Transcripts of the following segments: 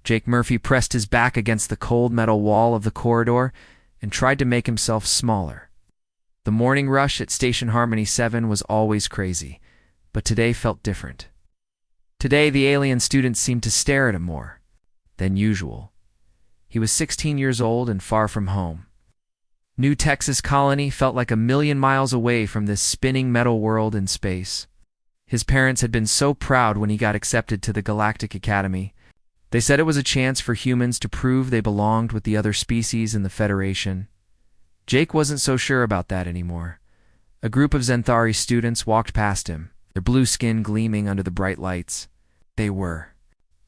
Jake Murphy pressed his back against the cold metal wall of the corridor and tried to make himself smaller. The morning rush at Station Harmony 7 was always crazy, but today felt different. Today, the alien students seemed to stare at him more than usual. He was 16 years old and far from home. New Texas Colony felt like 1,000,000 miles away from this spinning metal world in space. His parents had been so proud when he got accepted to the Galactic Academy. They said it was a chance for humans to prove they belonged with the other species in the Federation. Jake wasn't so sure about that anymore. A group of Zenthari students walked past him, their blue skin gleaming under the bright lights. They were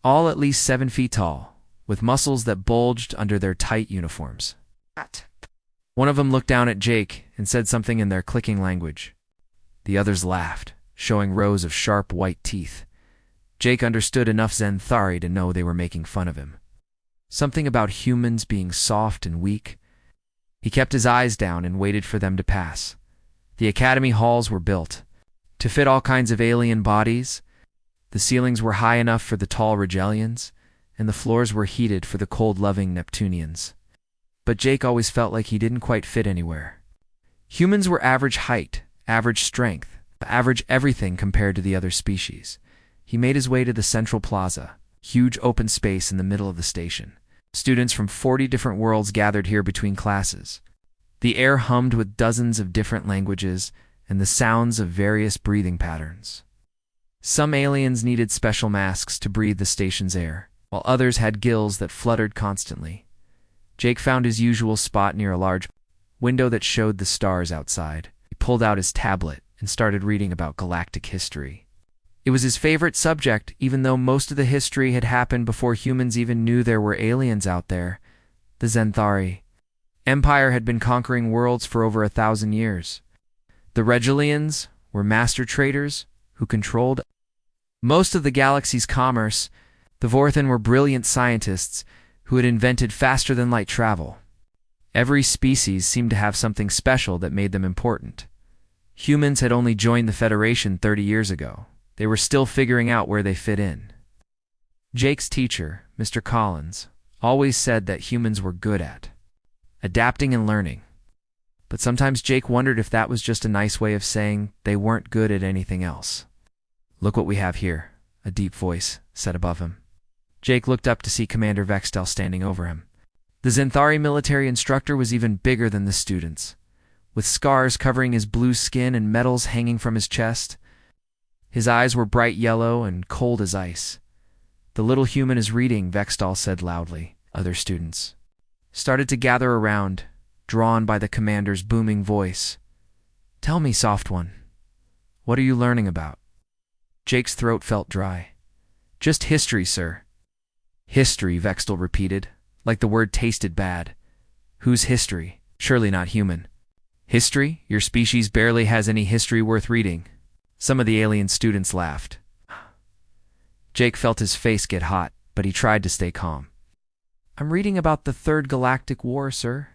all at least 7 feet tall, with muscles that bulged under their tight uniforms. One of them looked down at Jake and said something in their clicking language. The others laughed, showing rows of sharp white teeth. Jake understood enough Zenthari to know they were making fun of him. Something about humans being soft and weak. He kept his eyes down and waited for them to pass. The academy halls were built to fit all kinds of alien bodies. The ceilings were high enough for the tall Rigelians, and the floors were heated for the cold-loving Neptunians. But Jake always felt like he didn't quite fit anywhere. Humans were average height, average strength, average everything compared to the other species. He made his way to the central plaza, huge open space in the middle of the station. Students from 40 different worlds gathered here between classes. The air hummed with dozens of different languages and the sounds of various breathing patterns. Some aliens needed special masks to breathe the station's air, while others had gills that fluttered constantly. Jake found his usual spot near a large window that showed the stars outside. He pulled out his tablet and started reading about galactic history. It was his favorite subject, even though most of the history had happened before humans even knew there were aliens out there. The Zenthari Empire had been conquering worlds for over 1,000 years. The Regilians were master traders who controlled most of the galaxy's commerce. The Vorthan were brilliant scientists who had invented faster-than-light travel. Every species seemed to have something special that made them important. Humans had only joined the Federation 30 years ago. They were still figuring out where they fit in. Jake's teacher, Mr. Collins, always said that humans were good at adapting and learning. But sometimes Jake wondered if that was just a nice way of saying they weren't good at anything else. "Look what we have here," a deep voice said above him. Jake looked up to see Commander Vextel standing over him. The Zenthari military instructor was even bigger than the students, with scars covering his blue skin and medals hanging from his chest. His eyes were bright yellow and cold as ice. "The little human is reading," Vextal said loudly. Other students started to gather around, drawn by the commander's booming voice. "Tell me, soft one, what are you learning about?" Jake's throat felt dry. "Just history, sir." "History," Vextal repeated, like the word tasted bad. "Whose history? Surely not human." "History? Your species barely has any history worth reading." Some of the alien students laughed. Jake felt his face get hot, but he tried to stay calm. "I'm reading about the Third Galactic War, sir."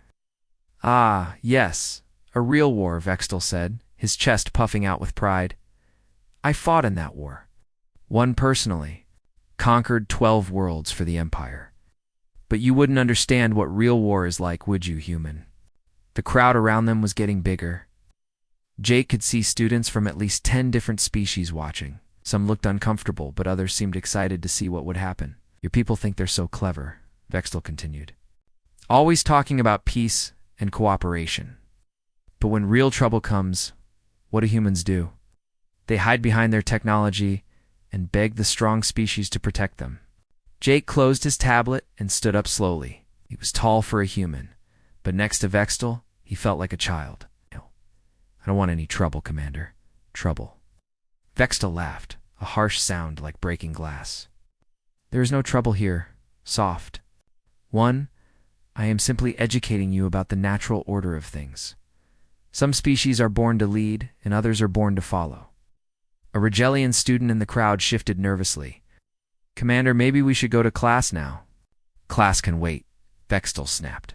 "Ah, yes, a real war," Vextal said, his chest puffing out with pride. "I fought in that war. Won personally. Conquered 12 worlds for the Empire. But you wouldn't understand what real war is like, would you, human?" The crowd around them was getting bigger. Jake could see students from at least 10 different species watching. Some looked uncomfortable, but others seemed excited to see what would happen. "Your people think they're so clever," Vextal continued. "Always talking about peace and cooperation. But when real trouble comes, what do humans do? They hide behind their technology and beg the strong species to protect them." Jake closed his tablet and stood up slowly. He was tall for a human, but next to Vextal, he felt like a child. "I don't want any trouble, Commander. Trouble." Vextal laughed, a harsh sound like breaking glass. "There is no trouble here. Soft one, I am simply educating you about the natural order of things. Some species are born to lead, and others are born to follow." A Rigelian student in the crowd shifted nervously. "Commander, maybe we should go to class now." "Class can wait," Vextal snapped.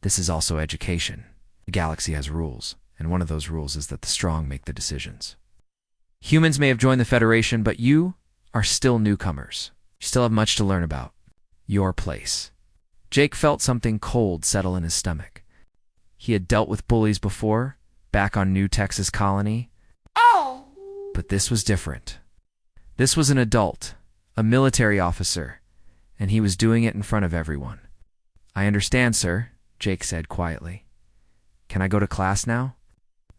"This is also education. The galaxy has rules, and one of those rules is that the strong make the decisions. Humans may have joined the Federation, but you are still newcomers. You still have much to learn about. Your place. Jake felt something cold settle in his stomach. He had dealt with bullies before, back on New Texas Colony. But this was different. This was an adult, a military officer, and he was doing it in front of everyone. I understand, sir, Jake said quietly. Can I go to class now?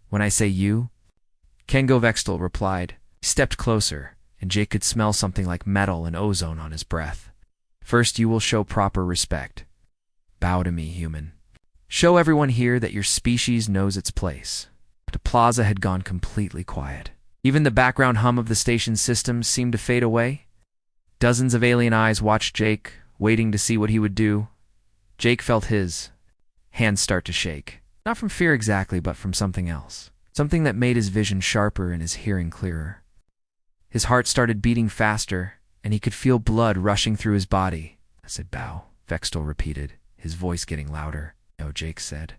When I say you? Kengo Vextel replied. He stepped closer, and Jake could smell something like metal and ozone on his breath. First, you will show proper respect. Bow to me, human. Show everyone here that your species knows its place. The plaza had gone completely quiet. Even the background hum of the station's systems seemed to fade away. Dozens of alien eyes watched Jake, waiting to see what he would do. Jake felt his hands start to shake. Not from fear exactly, but from something else. Something that made his vision sharper and his hearing clearer. His heart started beating faster, and he could feel blood rushing through his body. I said, bow, Vextel repeated, his voice getting louder. No, Jake said.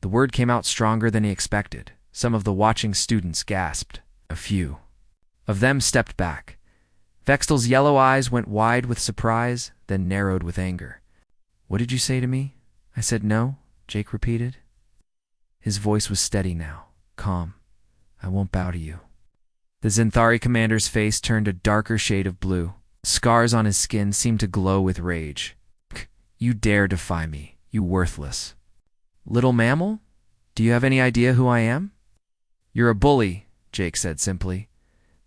The word came out stronger than he expected. Some of the watching students gasped. A few of them stepped back. Vextel's yellow eyes went wide with surprise, then narrowed with anger. What did you say to me? I said no, Jake repeated. His voice was steady now, calm. I won't bow to you. The Zenthari commander's face turned a darker shade of blue. Scars on his skin seemed to glow with rage. You dare defy me, you worthless little mammal? Do you have any idea who I am? You're a bully, Jake said simply.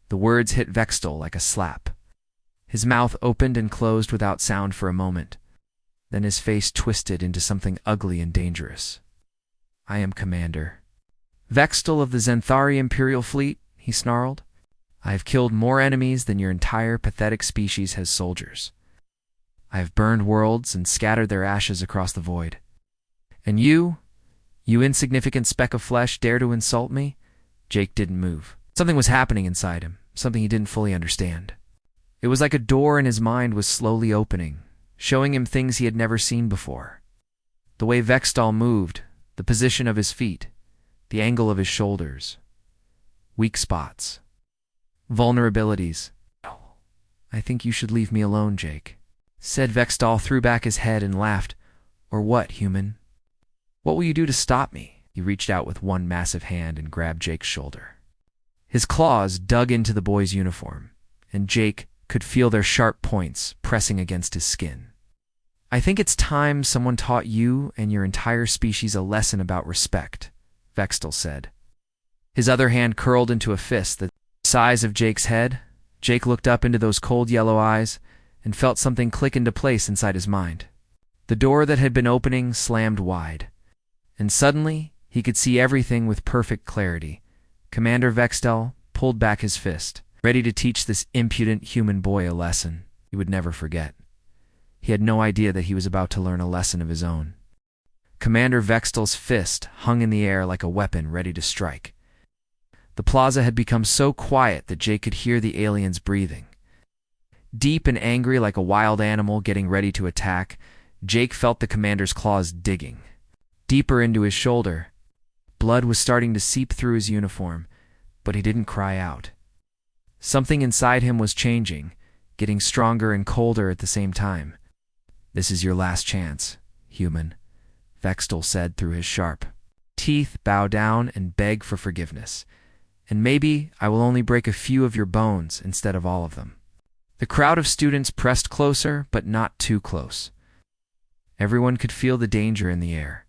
The words hit Vextel like a slap. His mouth opened and closed without sound for a moment. Then his face twisted into something ugly and dangerous. I am Commander Vextel of the Zenthari Imperial Fleet, he snarled. I have killed more enemies than your entire pathetic species has soldiers. I have burned worlds and scattered their ashes across the void. And you insignificant speck of flesh, dare to insult me? Jake didn't move. Something was happening inside him, something he didn't fully understand. It was like a door in his mind was slowly opening, showing him things he had never seen before. The way Vextel moved, the position of his feet, the angle of his shoulders. Weak spots. Vulnerabilities. I think you should leave me alone, Jake, said Vextel, threw back his head and laughed. Or what, human? What will you do to stop me? He reached out with one massive hand and grabbed Jake's shoulder. His claws dug into the boy's uniform, and Jake could feel their sharp points pressing against his skin. I think it's time someone taught you and your entire species a lesson about respect, Vextel said. His other hand curled into a fist the size of Jake's head. Jake looked up into those cold yellow eyes and felt something click into place inside his mind. The door that had been opening slammed wide, and suddenly he could see everything with perfect clarity. Commander Vextel pulled back his fist, ready to teach this impudent human boy a lesson he would never forget. He had no idea that he was about to learn a lesson of his own. Commander Vextel's fist hung in the air like a weapon ready to strike. The plaza had become so quiet that Jake could hear the aliens breathing. Deep and angry like a wild animal getting ready to attack, Jake felt the commander's claws digging deeper into his shoulder. Blood was starting to seep through his uniform, but he didn't cry out. Something inside him was changing, getting stronger and colder at the same time. This is your last chance, human, Vextel said through his sharp teeth. Bow down and beg for forgiveness, and maybe I will only break a few of your bones instead of all of them. The crowd of students pressed closer, but not too close. Everyone could feel the danger in the air.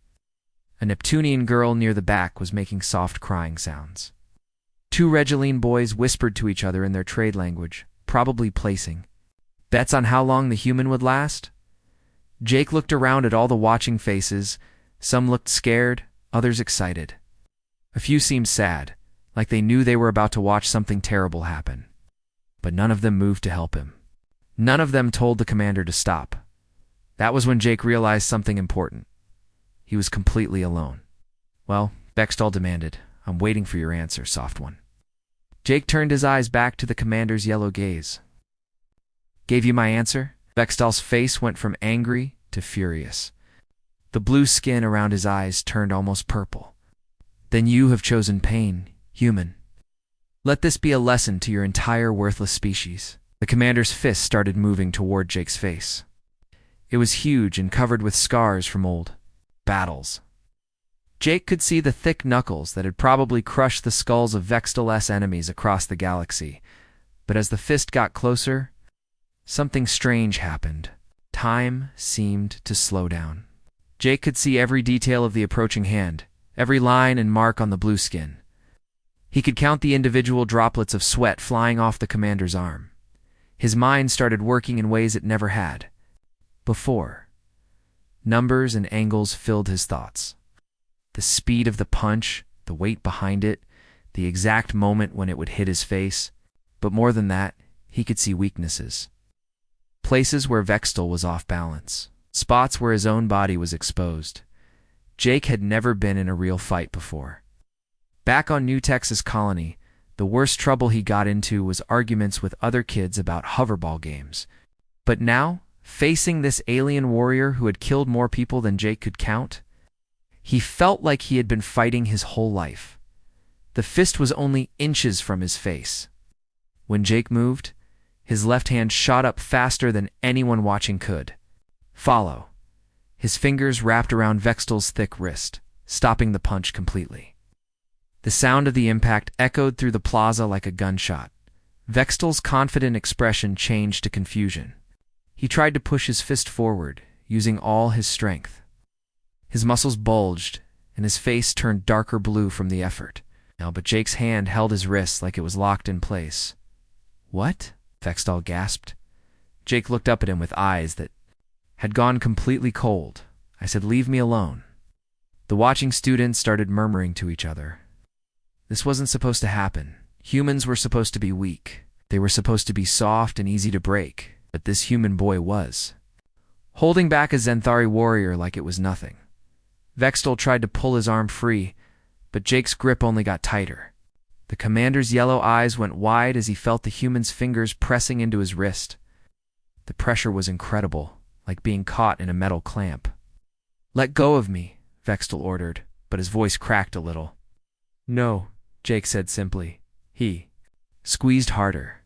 A Neptunian girl near the back was making soft crying sounds. Two Regeline boys whispered to each other in their trade language, probably placing bets on how long the human would last. Jake looked around at all the watching faces. Some looked scared, others excited. A few seemed sad, like they knew they were about to watch something terrible happen. But none of them moved to help him. None of them told the commander to stop. That was when Jake realized something important. He was completely alone. Well, Vextel demanded, I'm waiting for your answer, soft one. Jake turned his eyes back to the commander's yellow gaze. Gave you my answer? Vextel's face went from angry to furious. The blue skin around his eyes turned almost purple. Then you have chosen pain, human. Let this be a lesson to your entire worthless species. The commander's fist started moving toward Jake's face. It was huge and covered with scars from old battles. Jake could see the thick knuckles that had probably crushed the skulls of Vextal's enemies across the galaxy. But as the fist got closer, something strange happened. Time seemed to slow down. Jake could see every detail of the approaching hand, every line and mark on the blue skin. He could count the individual droplets of sweat flying off the commander's arm. His mind started working in ways it never had before. Numbers and angles filled his thoughts. The speed of the punch, the weight behind it, the exact moment when it would hit his face. But more than that, he could see weaknesses. Places where Vextal was off balance. Spots where his own body was exposed. Jake had never been in a real fight before. Back on New Texas Colony, the worst trouble he got into was arguments with other kids about hoverball games. But now, facing this alien warrior who had killed more people than Jake could count, he felt like he had been fighting his whole life. The fist was only inches from his face. When Jake moved, his left hand shot up faster than anyone watching could. Follow. His fingers wrapped around Vextal's thick wrist, stopping the punch completely. The sound of the impact echoed through the plaza like a gunshot. Vextal's confident expression changed to confusion. He tried to push his fist forward, using all his strength. His muscles bulged, and his face turned darker blue from the effort. But Jake's hand held his wrist like it was locked in place. "What?" Vextal gasped. Jake looked up at him with eyes that had gone completely cold. "I said, leave me alone." The watching students started murmuring to each other. This wasn't supposed to happen. Humans were supposed to be weak. They were supposed to be soft and easy to break. But this human boy was. Holding back a Zenthari warrior like it was nothing. Vextal tried to pull his arm free, but Jake's grip only got tighter. The commander's yellow eyes went wide as he felt the human's fingers pressing into his wrist. The pressure was incredible, like being caught in a metal clamp. "Let go of me," Vextal ordered, but his voice cracked a little. "No," Jake said simply. He squeezed harder.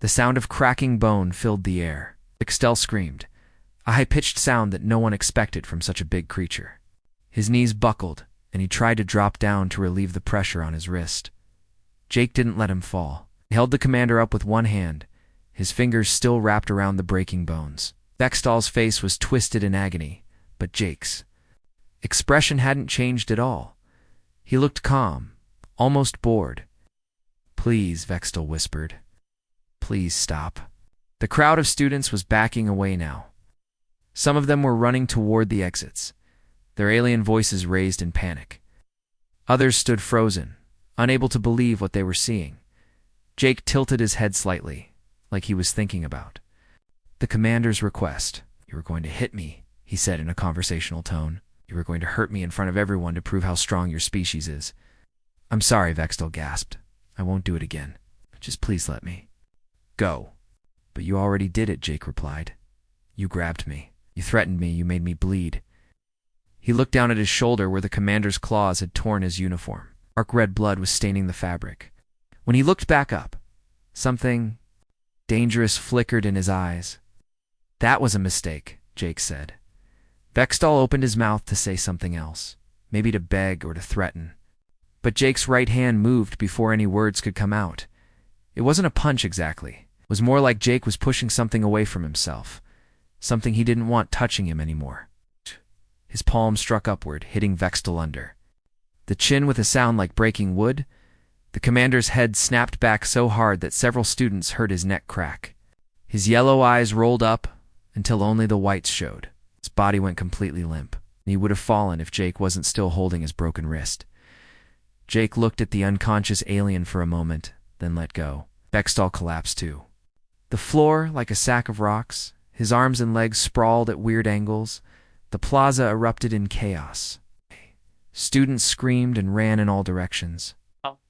The sound of cracking bone filled the air. Vextal screamed, a high-pitched sound that no one expected from such a big creature. His knees buckled, and he tried to drop down to relieve the pressure on his wrist. Jake didn't let him fall. He held the commander up with one hand, his fingers still wrapped around the breaking bones. Vextal's face was twisted in agony, but Jake's expression hadn't changed at all. He looked calm, almost bored. "Please," Vextal whispered. "Please stop." The crowd of students was backing away now. Some of them were running toward the exits, their alien voices raised in panic. Others stood frozen, unable to believe what they were seeing. Jake tilted his head slightly, like he was thinking about the commander's request. "You were going to hit me," he said in a conversational tone. "You were going to hurt me in front of everyone to prove how strong your species is." "I'm sorry," Vextal gasped. "I won't do it again. Just please let me go." "But you already did it," Jake replied. "You grabbed me. You threatened me. You made me bleed." He looked down at his shoulder where the commander's claws had torn his uniform. Dark red blood was staining the fabric. When he looked back up, something dangerous flickered in his eyes. "That was a mistake," Jake said. Vextal opened his mouth to say something else, maybe to beg or to threaten. But Jake's right hand moved before any words could come out. It wasn't a punch exactly. It was more like Jake was pushing something away from himself, something he didn't want touching him anymore. His palm struck upward, hitting Vextal under the chin with a sound like breaking wood. The commander's head snapped back so hard that several students heard his neck crack. His yellow eyes rolled up until only the whites showed. His body went completely limp, and he would have fallen if Jake wasn't still holding his broken wrist. Jake looked at the unconscious alien for a moment, then let go. Vextal collapsed too. The floor, like a sack of rocks, his arms and legs sprawled at weird angles. The plaza erupted in chaos. Students screamed and ran in all directions.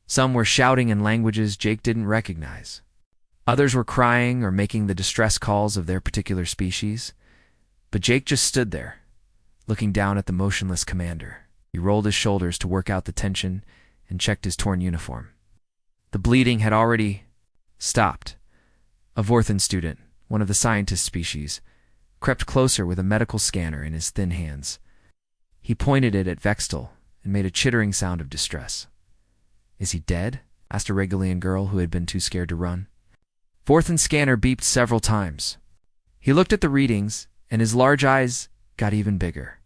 Some were shouting in languages Jake didn't recognize. Others were crying or making the distress calls of their particular species. But Jake just stood there, looking down at the motionless commander. He rolled his shoulders to work out the tension and checked his torn uniform. The bleeding had already stopped. A Vorthan student, one of the scientist species, crept closer with a medical scanner in his thin hands. He pointed it at Vextal and made a chittering sound of distress. "Is he dead?" asked a Regalian girl who had been too scared to run. Vorthen's scanner beeped several times. He looked at the readings, and his large eyes got even bigger.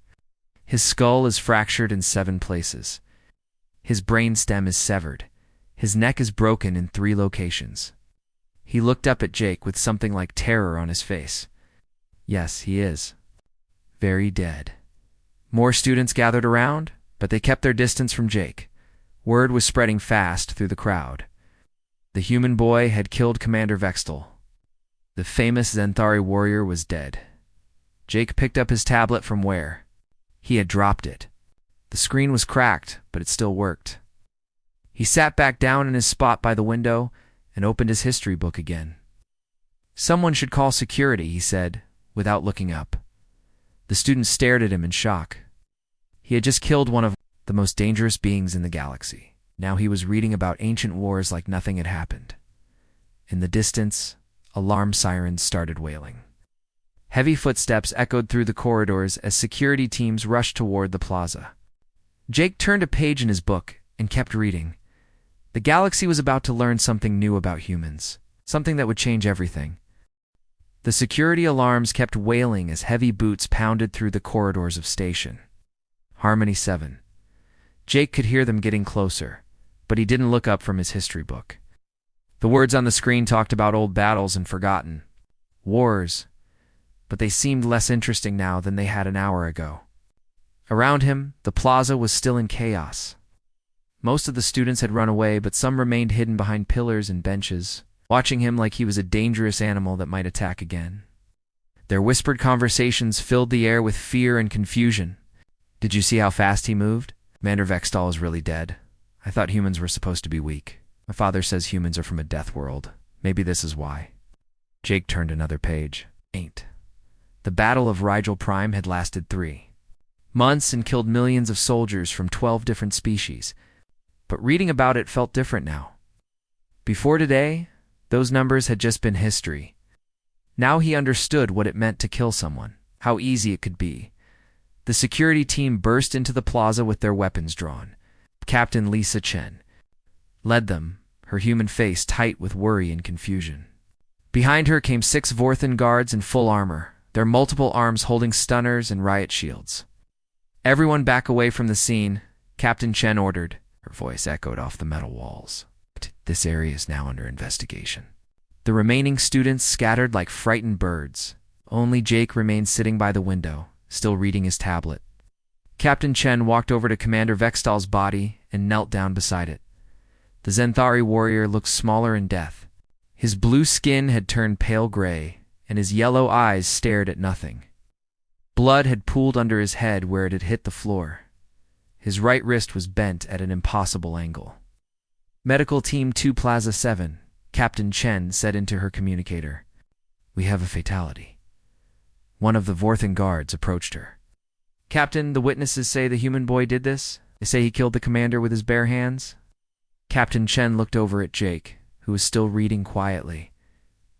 His skull is fractured in 7 places. His brain stem is severed. His neck is broken in 3 locations. He looked up at Jake with something like terror on his face. Yes, he is. Very dead. More students gathered around, but they kept their distance from Jake. Word was spreading fast through the crowd. The human boy had killed Commander Vextal. The famous Zenthari warrior was dead. Jake picked up his tablet from where he had dropped it. The screen was cracked, but it still worked. He sat back down in his spot by the window and opened his history book again. "Someone should call security," he said, without looking up. The students stared at him in shock. He had just killed one of the most dangerous beings in the galaxy. Now he was reading about ancient wars like nothing had happened. In the distance, alarm sirens started wailing. Heavy footsteps echoed through the corridors as security teams rushed toward the plaza. Jake turned a page in his book and kept reading. The galaxy was about to learn something new about humans, something that would change everything. The security alarms kept wailing as heavy boots pounded through the corridors of Station Harmony 7. Jake could hear them getting closer, but he didn't look up from his history book. The words on the screen talked about old battles and forgotten wars, but they seemed less interesting now than they had an hour ago. Around him, the plaza was still in chaos. Most of the students had run away, but some remained hidden behind pillars and benches, watching him like he was a dangerous animal that might attack again. Their whispered conversations filled the air with fear and confusion. "Did you see how fast he moved? Commander Vextal is really dead. I thought humans were supposed to be weak. My father says humans are from a death world. Maybe this is why." Jake turned another page. 8. The Battle of Rigel Prime had lasted 3 months and killed millions of soldiers from 12 different species. But reading about it felt different now. Before today, those numbers had just been history. Now he understood what it meant to kill someone, how easy it could be. The security team burst into the plaza with their weapons drawn. Captain Lisa Chen led them, her human face tight with worry and confusion. Behind her came 6 Vorthen guards in full armor, their multiple arms holding stunners and riot shields. "Everyone back away from the scene," Captain Chen ordered. Her voice echoed off the metal walls. "This area is now under investigation." The remaining students scattered like frightened birds. Only Jake remained sitting by the window, still reading his tablet. Captain Chen walked over to Commander Vextal's body and knelt down beside it. The Zenthari warrior looked smaller in death. His blue skin had turned pale gray, and his yellow eyes stared at nothing. Blood had pooled under his head where it had hit the floor. His right wrist was bent at an impossible angle. "Medical Team 2 Plaza 7, Captain Chen said into her communicator. "We have a fatality." One of the Vorthen guards approached her. "Captain, the witnesses say the human boy did this. They say he killed the commander with his bare hands." Captain Chen looked over at Jake, who was still reading quietly.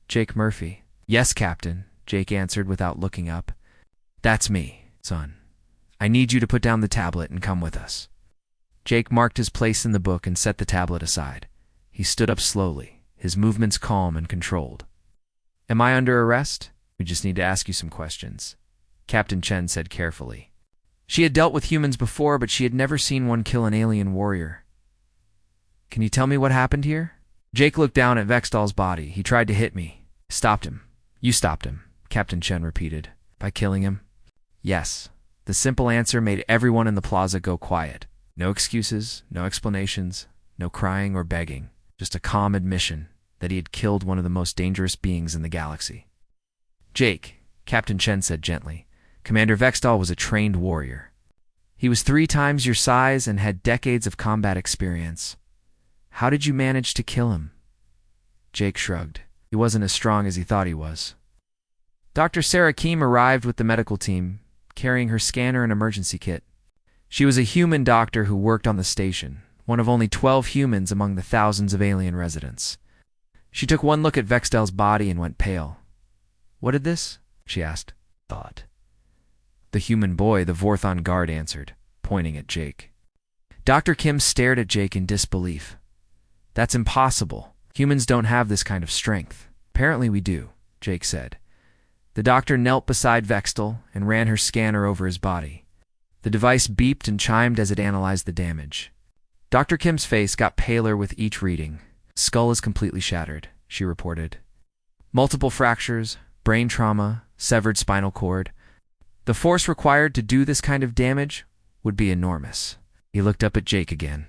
"Jake Murphy." "Yes, Captain," Jake answered without looking up. "That's me, son. I need you to put down the tablet and come with us." Jake marked his place in the book and set the tablet aside. He stood up slowly, his movements calm and controlled. "Am I under arrest? We just need to ask you some questions," Captain Chen said carefully. She had dealt with humans before, but she had never seen one kill an alien warrior. "Can you tell me what happened here?" Jake looked down at Vextal's body. "He tried to hit me. Stopped him." "You stopped him," Captain Chen repeated. "By killing him?" "Yes." The simple answer made everyone in the plaza go quiet. No excuses, no explanations, no crying or begging. Just a calm admission that he had killed one of the most dangerous beings in the galaxy. "Jake," Captain Chen said gently, "Commander Vextal was a trained warrior. He was 3 times your size and had decades of combat experience. How did you manage to kill him?" Jake shrugged. He wasn't as strong as he thought he was. Dr. Sarah Keem arrived with the medical team, carrying her scanner and emergency kit. She was a human doctor who worked on the station, one of only 12 humans among the thousands of alien residents. She took one look at Vextal's body and went pale. "What did this?" she asked. The human boy, the Vorthon guard answered, pointing at Jake. Dr. Kim stared at Jake in disbelief. That's impossible. Humans don't have this kind of strength. Apparently we do, Jake said. The doctor knelt beside Vextel and ran her scanner over his body. The device beeped and chimed as it analyzed the damage. Dr. Kim's face got paler with each reading. Skull is completely shattered, she reported. Multiple fractures, brain trauma, severed spinal cord. The force required to do this kind of damage would be enormous. He looked up at Jake again.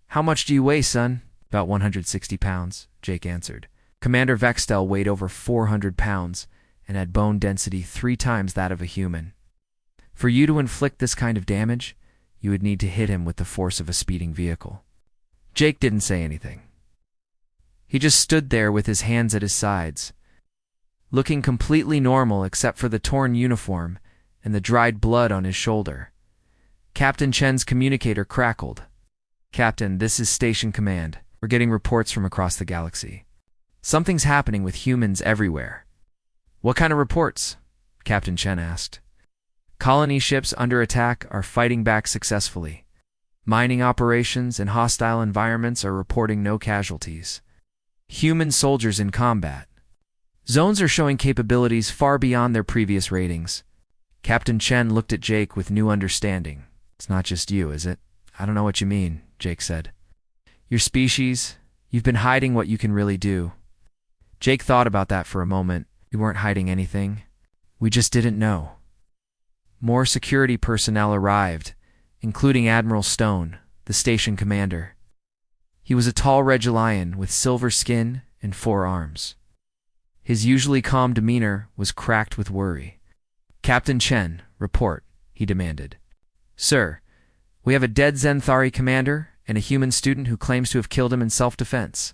How much do you weigh, son? About 160 pounds, Jake answered. Commander Vextel weighed over 400 pounds and had bone density 3 times that of a human. For you to inflict this kind of damage, you would need to hit him with the force of a speeding vehicle. Jake didn't say anything. He just stood there with his hands at his sides, looking completely normal except for the torn uniform and the dried blood on his shoulder. Captain Chen's communicator crackled. Captain, this is Station Command. We're getting reports from across the galaxy. Something's happening with humans everywhere. What kind of reports? Captain Chen asked. Colony ships under attack are fighting back successfully. Mining operations in hostile environments are reporting no casualties. Human soldiers in combat. Zones are showing capabilities far beyond their previous ratings. Captain Chen looked at Jake with new understanding. It's not just you, is it? I don't know what you mean, Jake said. Your species, you've been hiding what you can really do. Jake thought about that for a moment. We weren't hiding anything. We just didn't know. More security personnel arrived, including Admiral Stone, the station commander. He was a tall Regilian with silver skin and 4 arms. His usually calm demeanor was cracked with worry. Captain Chen, report, he demanded. Sir, we have a dead Zenthari commander and a human student who claims to have killed him in self-defense.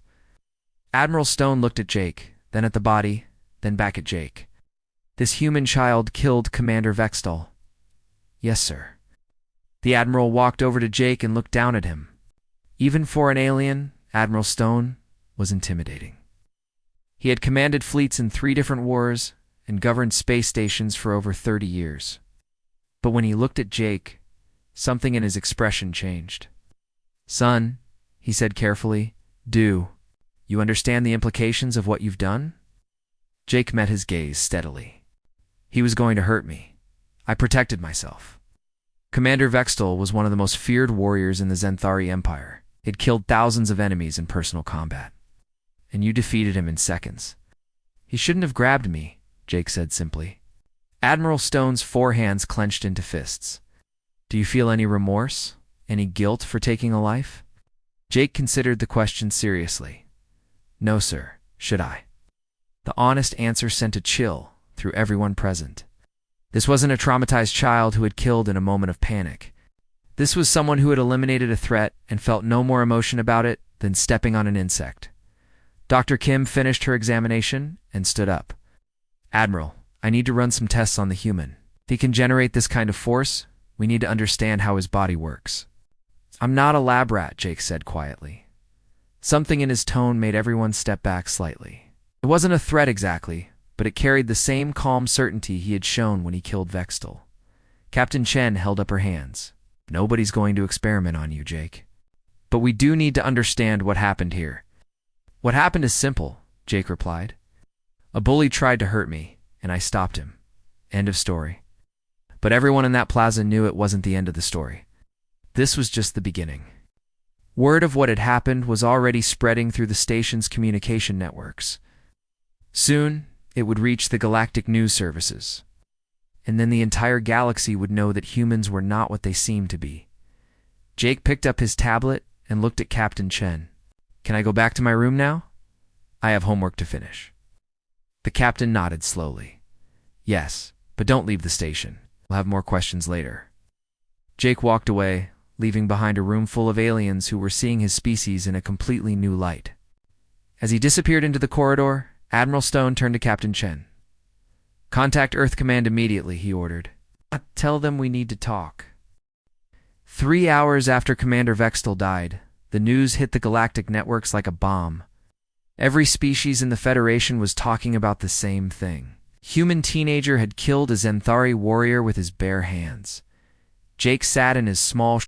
Admiral Stone looked at Jake, then at the body, then back at Jake. This human child killed Commander Vextel. Yes, sir. The Admiral walked over to Jake and looked down at him. Even for an alien, Admiral Stone was intimidating. He had commanded fleets in 3 different wars and governed space stations for over 30 years. But when he looked at Jake, something in his expression changed. Son, he said carefully, do you understand the implications of what you've done? Jake met his gaze steadily. He was going to hurt me. I protected myself. Commander Vextel was one of the most feared warriors in the Zenthari Empire. He'd killed thousands of enemies in personal combat. And you defeated him in seconds. He shouldn't have grabbed me, Jake said simply. Admiral Stone's 4 hands clenched into fists. Do you feel any remorse? Any guilt for taking a life? Jake considered the question seriously. No, sir. Should I? The honest answer sent a chill through everyone present. This wasn't a traumatized child who had killed in a moment of panic. This was someone who had eliminated a threat and felt no more emotion about it than stepping on an insect. Dr. Kim finished her examination and stood up. Admiral, I need to run some tests on the human. If he can generate this kind of force, we need to understand how his body works. I'm not a lab rat, Jake said quietly. Something in his tone made everyone step back slightly. It wasn't a threat exactly, but it carried the same calm certainty he had shown when he killed Vextel. Captain Chen held up her hands. Nobody's going to experiment on you, Jake. But we do need to understand what happened here. What happened is simple, Jake replied. A bully tried to hurt me, and I stopped him. End of story. But everyone in that plaza knew it wasn't the end of the story. This was just the beginning. Word of what had happened was already spreading through the station's communication networks. Soon, it would reach the galactic news services. And then the entire galaxy would know that humans were not what they seemed to be. Jake picked up his tablet and looked at Captain Chen. Can I go back to my room now? I have homework to finish. The captain nodded slowly. Yes, but don't leave the station. We'll have more questions later. Jake walked away, leaving behind a room full of aliens who were seeing his species in a completely new light. As he disappeared into the corridor, Admiral Stone turned to Captain Chen. Contact Earth Command immediately, he ordered. Tell them we need to talk. 3 hours after Commander Vextel died, the news hit the galactic networks like a bomb. Every species in the Federation was talking about the same thing. Human teenager had killed a Zenthari warrior with his bare hands. Jake sat in his small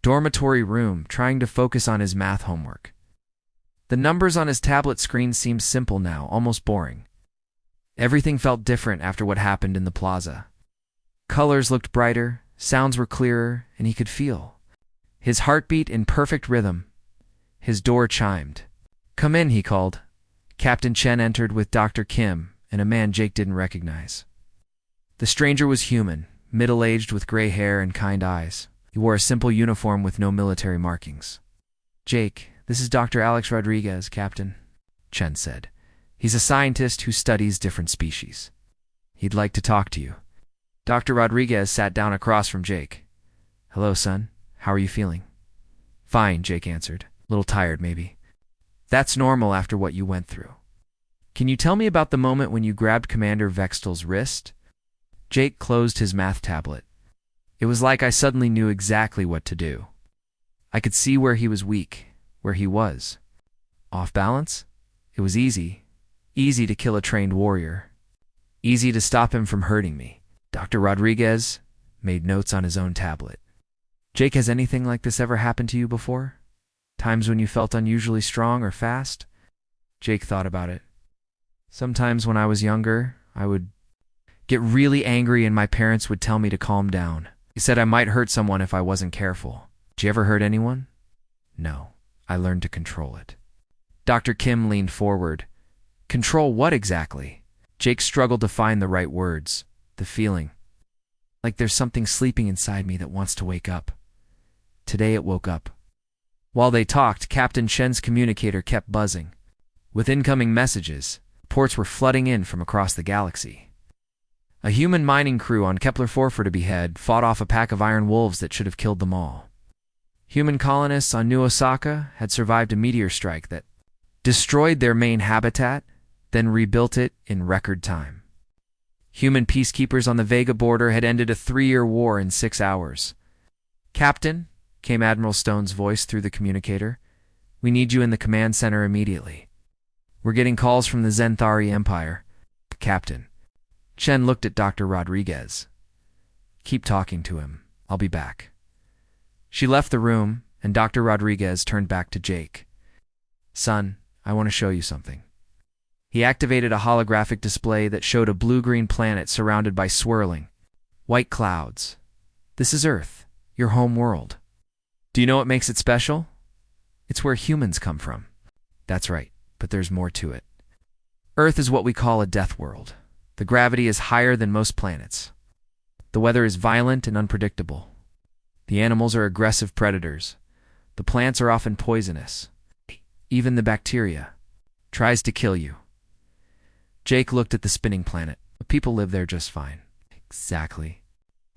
dormitory room, trying to focus on his math homework. The numbers on his tablet screen seemed simple now, almost boring. Everything felt different after what happened in the plaza. Colors looked brighter, sounds were clearer, and he could feel his heartbeat in perfect rhythm. His door chimed. "Come in," he called. Captain Chen entered with Dr. Kim and a man Jake didn't recognize. The stranger was human, middle-aged with gray hair and kind eyes. He wore a simple uniform with no military markings. "Jake, this is Dr. Alex Rodriguez, Captain," Chen said. "He's a scientist who studies different species. He'd like to talk to you." Dr. Rodriguez sat down across from Jake. "Hello, son. How are you feeling?" "Fine," Jake answered. "A little tired, maybe." "That's normal after what you went through. Can you tell me about the moment when you grabbed Commander Vextel's wrist?" Jake closed his math tablet. "It was like I suddenly knew exactly what to do. I could see where he was weak, where he was off balance. It was easy to kill a trained warrior. Easy to stop him from hurting me." Dr. Rodriguez made notes on his own tablet. "Jake, has anything like this ever happened to you before? Times when you felt unusually strong or fast?" Jake thought about it. "Sometimes when I was younger, I would get really angry and my parents would tell me to calm down. They said I might hurt someone if I wasn't careful. Did you ever hurt anyone?" "No, I learned to control it." Dr. Kim leaned forward. "Control what exactly?" Jake struggled to find the right words. "The feeling. Like there's something sleeping inside me that wants to wake up. Today it woke up." While they talked, Captain Chen's communicator kept buzzing. With incoming messages, reports were flooding in from across the galaxy. A human mining crew on Kepler-4 for to be head fought off a pack of iron wolves that should have killed them all. Human colonists on New Osaka had survived a meteor strike that destroyed their main habitat, then rebuilt it in record time. Human peacekeepers on the Vega border had ended a 3-year war in 6 hours. "Captain," came Admiral Stone's voice through the communicator, "we need you in the command center immediately. We're getting calls from the Zenthari Empire." "Captain." Chen looked at Dr. Rodriguez. "Keep talking to him. I'll be back." She left the room, and Dr. Rodriguez turned back to Jake. "Son, I want to show you something." He activated a holographic display that showed a blue-green planet surrounded by swirling white clouds. "This is Earth, your home world. Do you know what makes it special? It's where humans come from." "That's right, but there's more to it. Earth is what we call a death world. The gravity is higher than most planets. The weather is violent and unpredictable. The animals are aggressive predators. The plants are often poisonous. Even the bacteria tries to kill you." Jake looked at the spinning planet. "The people live there just fine." "Exactly.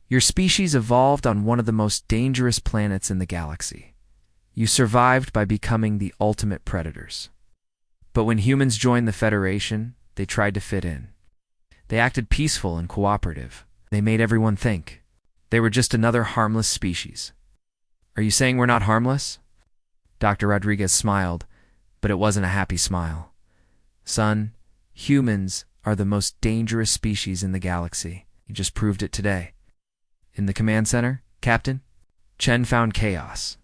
Your species evolved on one of the most dangerous planets in the galaxy. You survived by becoming the ultimate predators. But when humans joined the Federation, they tried to fit in. They acted peaceful and cooperative. They made everyone think they were just another harmless species." "Are you saying we're not harmless?" Dr. Rodriguez smiled, but it wasn't a happy smile. "Son, humans are the most dangerous species in the galaxy. You just proved it today." "In the command center, Captain?" Chen found chaos.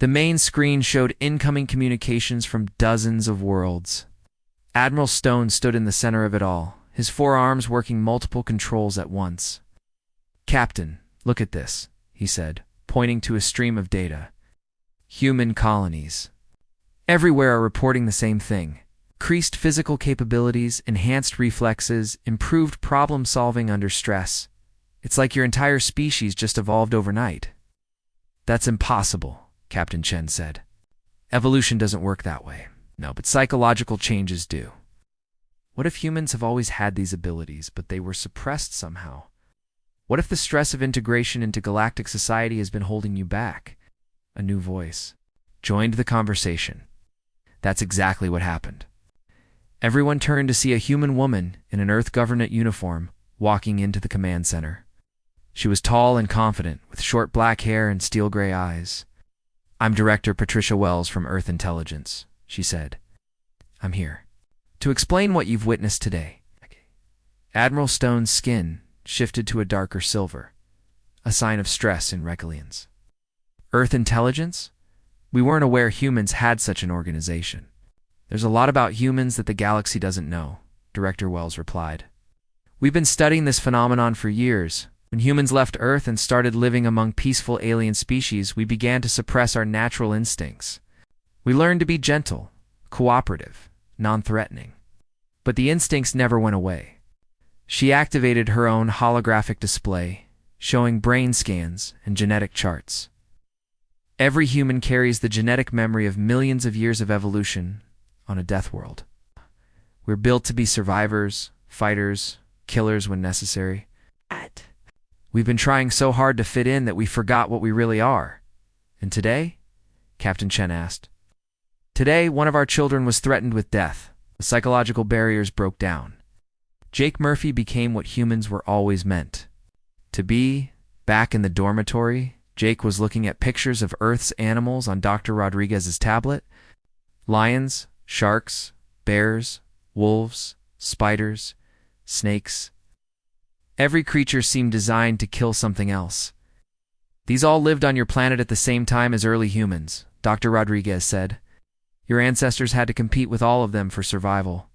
The main screen showed incoming communications from dozens of worlds. Admiral Stone stood in the center of it all, his 4 arms working multiple controls at once. "Captain, look at this," he said, pointing to a stream of data. "Human colonies. Everywhere are reporting the same thing. Increased physical capabilities, enhanced reflexes, improved problem-solving under stress. It's like your entire species just evolved overnight." "That's impossible," Captain Chen said. "Evolution doesn't work that way." "No, but psychological changes do." "What if humans have always had these abilities, but they were suppressed somehow? What if the stress of integration into galactic society has been holding you back?" A new voice joined the conversation. That's exactly what happened. Everyone turned to see a human woman in an Earth government uniform walking into the command center. She was tall and confident, with short black hair and steel gray eyes. "I'm Director Patricia Wells from Earth Intelligence," she said. "I'm here to explain what you've witnessed today. Admiral Stone's skin shifted to a darker silver, a sign of stress in Recalians. Earth intelligence? We weren't aware humans had such an organization. There's a lot about humans that the galaxy doesn't know, Director Wells replied. We've been studying this phenomenon for years. When humans left Earth and started living among peaceful alien species, we began to suppress our natural instincts. We learned to be gentle, cooperative, non-threatening. But the instincts never went away. She activated her own holographic display, showing brain scans and genetic charts. Every human carries the genetic memory of millions of years of evolution on a death world. We're built to be survivors, fighters, killers when necessary. We've been trying so hard to fit in that we forgot what we really are. And today? Captain Chen asked. Today, one of our children was threatened with death. The psychological barriers broke down. Jake Murphy became what humans were always meant to be. Back in the dormitory, Jake was looking at pictures of Earth's animals on Dr. Rodriguez's tablet. Lions, sharks, bears, wolves, spiders, snakes. Every creature seemed designed to kill something else. These all lived on your planet at the same time as early humans, Dr. Rodriguez said. Your ancestors had to compete with all of them for survival.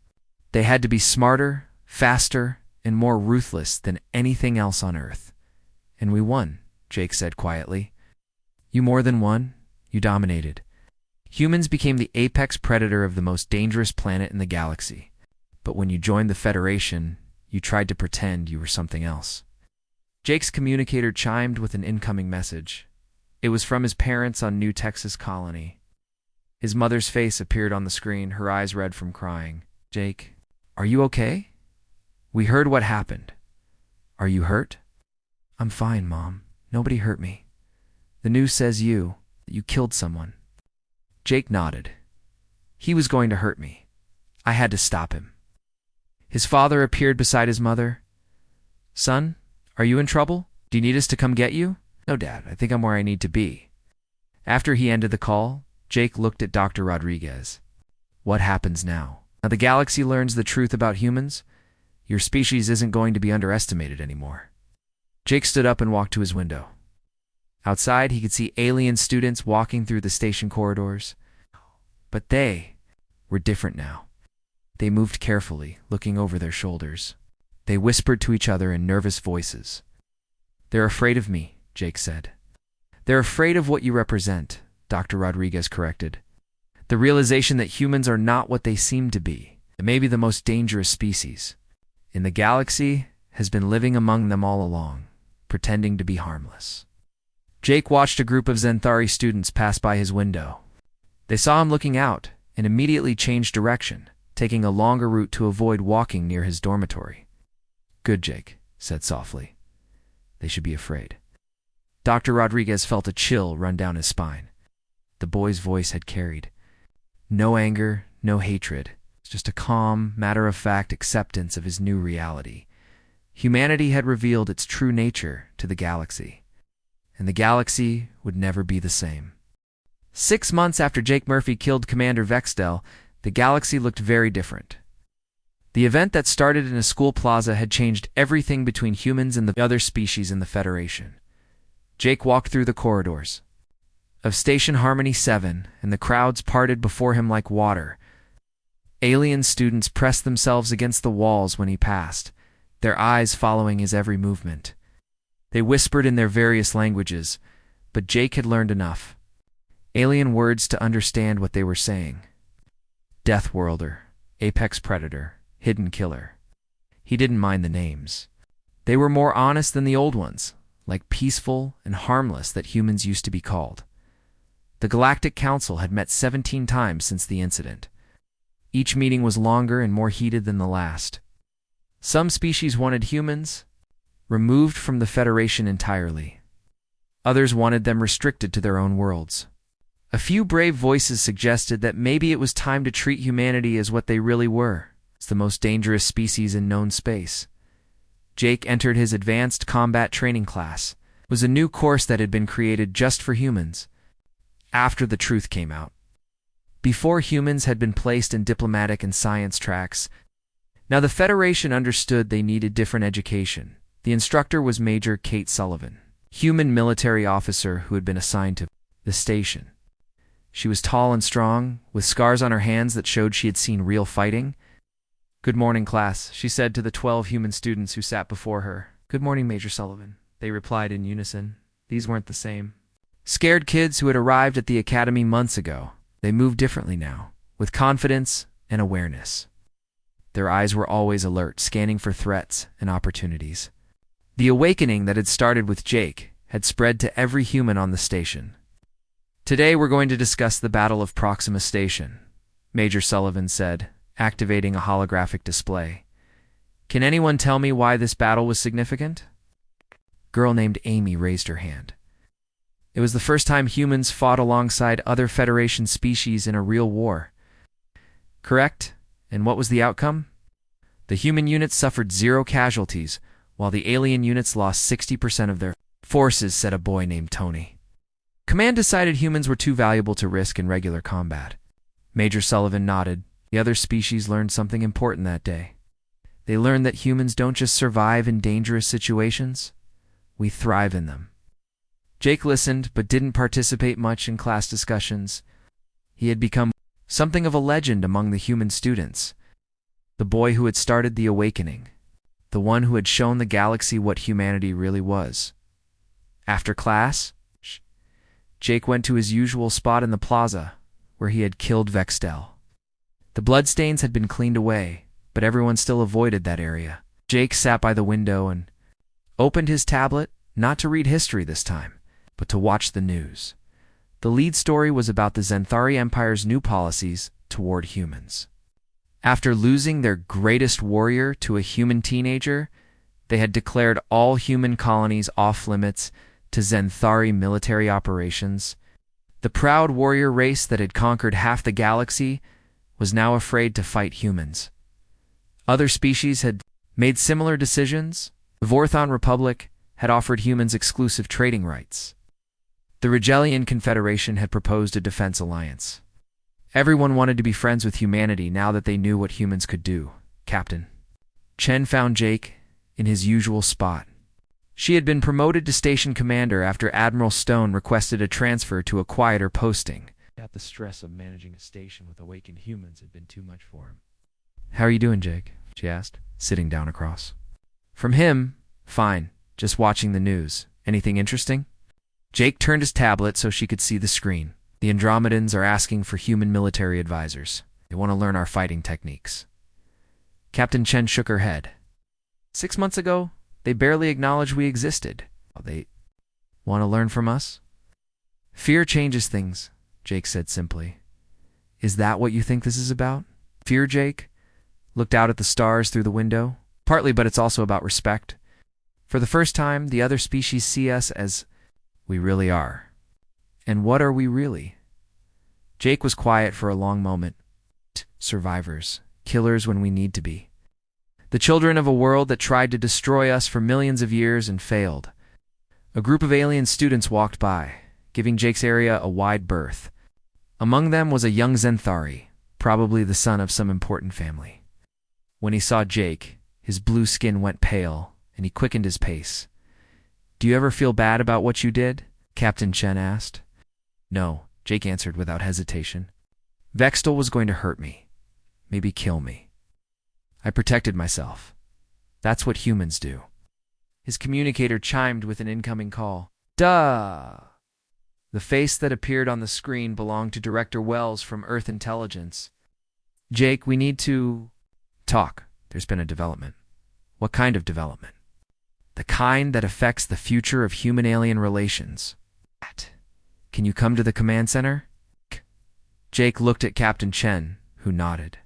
They had to be smarter, faster, and more ruthless than anything else on Earth. And we won, Jake said quietly. You more than won, you dominated. Humans became the apex predator of the most dangerous planet in the galaxy. But when you joined the Federation, you tried to pretend you were something else. Jake's communicator chimed with an incoming message. It was from his parents on New Texas Colony. His mother's face appeared on the screen, her eyes red from crying. Jake, are you okay? We heard what happened. Are you hurt? I'm fine, Mom. Nobody hurt me. The news says you killed someone. Jake nodded. He was going to hurt me. I had to stop him. His father appeared beside his mother. Son, are you in trouble? Do you need us to come get you? No, Dad. I think I'm where I need to be. After he ended the call, Jake looked at Dr. Rodriguez. What happens now? Now the galaxy learns the truth about humans. Your species isn't going to be underestimated anymore. Jake stood up and walked to his window. Outside, he could see alien students walking through the station corridors. But they were different now. They moved carefully, looking over their shoulders. They whispered to each other in nervous voices. They're afraid of me, Jake said. They're afraid of what you represent, Dr. Rodriguez corrected. The realization that humans are not what they seem to be, and maybe the most dangerous species in the galaxy, has been living among them all along, pretending to be harmless. Jake watched a group of Zenthari students pass by his window. They saw him looking out and immediately changed direction, taking a longer route to avoid walking near his dormitory. Good, Jake said softly. They should be afraid. Dr. Rodriguez felt a chill run down his spine. The boy's voice had carried. No anger, no hatred, just a calm, matter-of-fact acceptance of his new reality. Humanity had revealed its true nature to the galaxy, and the galaxy would never be the same. 6 months after Jake Murphy killed Commander Vexdell, the galaxy looked very different. The event that started in a school plaza had changed everything between humans and the other species in the Federation. Jake walked through the corridors of Station Harmony 7, and the crowds parted before him like water. Alien students pressed themselves against the walls when he passed, their eyes following his every movement. They whispered in their various languages, but Jake had learned enough. Alien words to understand what they were saying. Death Worlder, Apex Predator, Hidden Killer. He didn't mind the names. They were more honest than the old ones, like peaceful and harmless that humans used to be called. The Galactic Council had met 17 times since the incident. Each meeting was longer and more heated than the last. Some species wanted humans removed from the Federation entirely. Others wanted them restricted to their own worlds. A few brave voices suggested that maybe it was time to treat humanity as what they really were. It's the most dangerous species in known space. Jake entered his advanced combat training class. It was a new course that had been created just for humans. After the truth came out. Before humans had been placed in diplomatic and science tracks, Now the Federation understood they needed different education. The instructor was Major Kate Sullivan, human military officer who had been assigned to the station. She was tall and strong, with scars on her hands that showed she had seen real fighting. "Good morning, class," she said to the 12 human students who sat before her. "Good morning, Major Sullivan," they replied in unison. These weren't the same. Scared kids who had arrived at the academy months ago. They moved differently now, with confidence and awareness. Their eyes were always alert, scanning for threats and opportunities. The awakening that had started with Jake had spread to every human on the station. "Today we're going to discuss the Battle of Proxima Station," Major Sullivan said, activating a holographic display. "Can anyone tell me why this battle was significant?" A girl named Amy raised her hand. It was the first time humans fought alongside other Federation species in a real war. "Correct. And what was the outcome?" "The human units suffered 0 casualties, while the alien units lost 60% of their forces," said a boy named Tony. "Command decided humans were too valuable to risk in regular combat." Major Sullivan nodded. The other species learned something important that day. They learned that humans don't just survive in dangerous situations, we thrive in them. Jake listened, but didn't participate much in class discussions. He had become something of a legend among the human students. The boy who had started the awakening. The one who had shown the galaxy what humanity really was. After class, Jake went to his usual spot in the plaza, where he had killed Vextel. The bloodstains had been cleaned away, but everyone still avoided that area. Jake sat by the window and opened his tablet, not to read history this time, but to watch the news. The lead story was about the Zenthari Empire's new policies toward humans. After losing their greatest warrior to a human teenager, they had declared all human colonies off-limits to Zenthari military operations. The proud warrior race that had conquered half the galaxy was now afraid to fight humans. Other species had made similar decisions. The Vorthon Republic had offered humans exclusive trading rights. The Rigelian Confederation had proposed a defense alliance. Everyone wanted to be friends with humanity now that they knew what humans could do. Captain Chen found Jake in his usual spot. She had been promoted to station commander after Admiral Stone requested a transfer to a quieter posting. The stress of managing a station with awakened humans had been too much for him. "How are you doing, Jake?" she asked, sitting down across from him. "Fine, just watching the news. Anything interesting?" Jake turned his tablet so she could see the screen. "The Andromedans are asking for human military advisors. They want to learn our fighting techniques." Captain Chen shook her head. 6 months ago, they barely acknowledged we existed. They want to learn from us? "Fear changes things," Jake said simply. "Is that what you think this is about?" Fear, Jake looked out at the stars through the window. "Partly, but it's also about respect. For the first time, the other species see us as we really are." "And what are we really?" Jake was quiet for a long moment. "Survivors, killers when we need to be. The children of a world that tried to destroy us for millions of years and failed." A group of alien students walked by, giving Jake's area a wide berth. Among them was a young Zenthari, probably the son of some important family. When he saw Jake, his blue skin went pale, and he quickened his pace. "Do you ever feel bad about what you did?" Captain Chen asked. "No," Jake answered without hesitation. "Vextel was going to hurt me, maybe kill me. I protected myself. That's what humans do." His communicator chimed with an incoming call. "Duh!" The face that appeared on the screen belonged to Director Wells from Earth Intelligence. "Jake, we need to talk. There's been a development." "What kind of development?" "The kind that affects the future of human-alien relations." "Can you come to the command center?" Jake looked at Captain Chen, who nodded.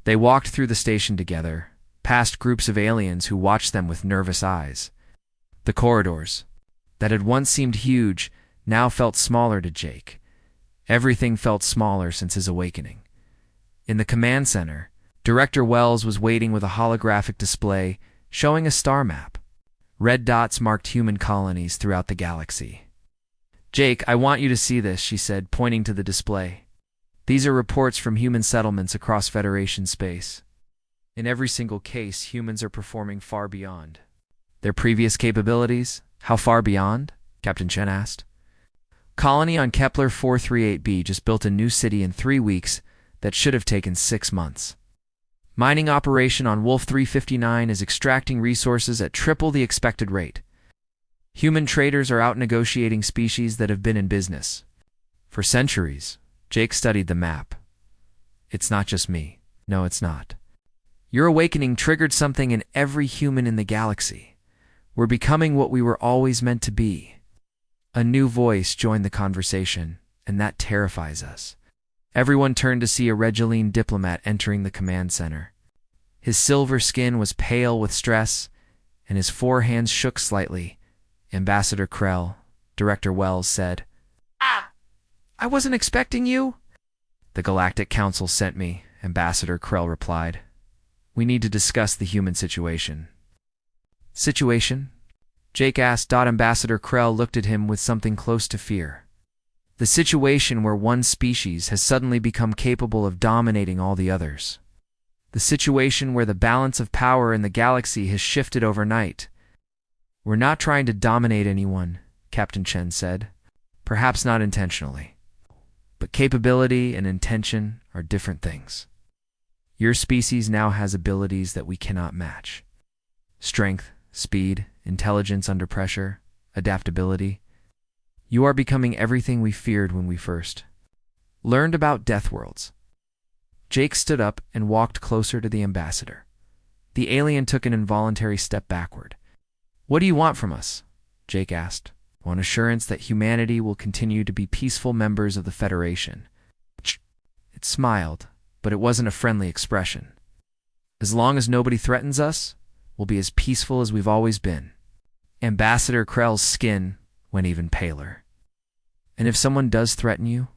They walked through the station together, past groups of aliens who watched them with nervous eyes. The corridors, that had once seemed huge, now felt smaller to Jake. Everything felt smaller since his awakening. In the command center, Director Wells was waiting with a holographic display showing a star map. Red dots marked human colonies throughout the galaxy. "Jake, I want you to see this," she said, pointing to the display. "These are reports from human settlements across Federation space. In every single case, humans are performing far beyond their previous capabilities. How far beyond? Captain Chen asked. Colony on Kepler 438b just built a new city in 3 weeks that should have taken 6 months. Mining operation on Wolf 359 is extracting resources at triple the expected rate. Human traders are out negotiating species that have been in business for centuries. Jake studied the map. It's not just me. No, it's not. Your awakening triggered something in every human in the galaxy. We're becoming what we were always meant to be. A new voice joined the conversation, and that terrifies us. Everyone turned to see a Regeline diplomat entering the command center. His silver skin was pale with stress, and his 4 hands shook slightly. Ambassador Krell, Director Wells said, I wasn't expecting you." "The Galactic Council sent me," Ambassador Krell replied. "We need to discuss the human situation." "Situation?" Jake asked. Ambassador Krell looked at him with something close to fear. "The situation where one species has suddenly become capable of dominating all the others. The situation where the balance of power in the galaxy has shifted overnight." "We're not trying to dominate anyone," Captain Chen said. "Perhaps not intentionally. But capability and intention are different things. Your species now has abilities that we cannot match. Strength, speed, intelligence under pressure, adaptability. You are becoming everything we feared when we first learned about death worlds." Jake stood up and walked closer to the ambassador. The alien took an involuntary step backward. "What do you want from us?" Jake asked. "Want assurance that humanity will continue to be peaceful members of the Federation." It smiled, but it wasn't a friendly expression. "As long as nobody threatens us, we'll be as peaceful as we've always been." Ambassador Krell's skin went even paler. "And if someone does threaten you?"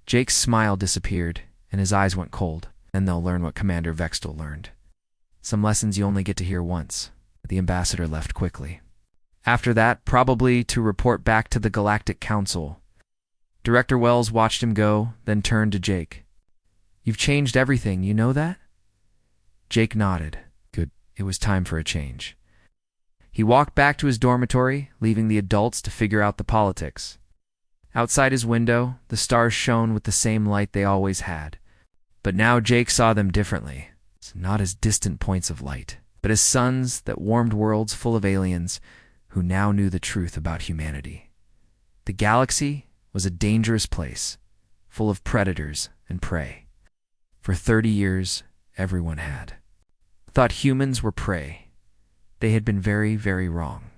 Jake's smile disappeared, and his eyes went cold. "Then they'll learn what Commander Vextel learned. Some lessons you only get to hear once." The ambassador left quickly. After that, probably to report back to the Galactic Council. Director Wells watched him go, then turned to Jake. "You've changed everything, you know that?" Jake nodded. Good. It was time for a change. He walked back to his dormitory, leaving the adults to figure out the politics. Outside his window, the stars shone with the same light they always had. But now Jake saw them differently. Not as distant points of light, but as suns that warmed worlds full of aliens who now knew the truth about humanity. The galaxy was a dangerous place, full of predators and prey. For 30 years, everyone had thought humans were prey. They had been very, very wrong.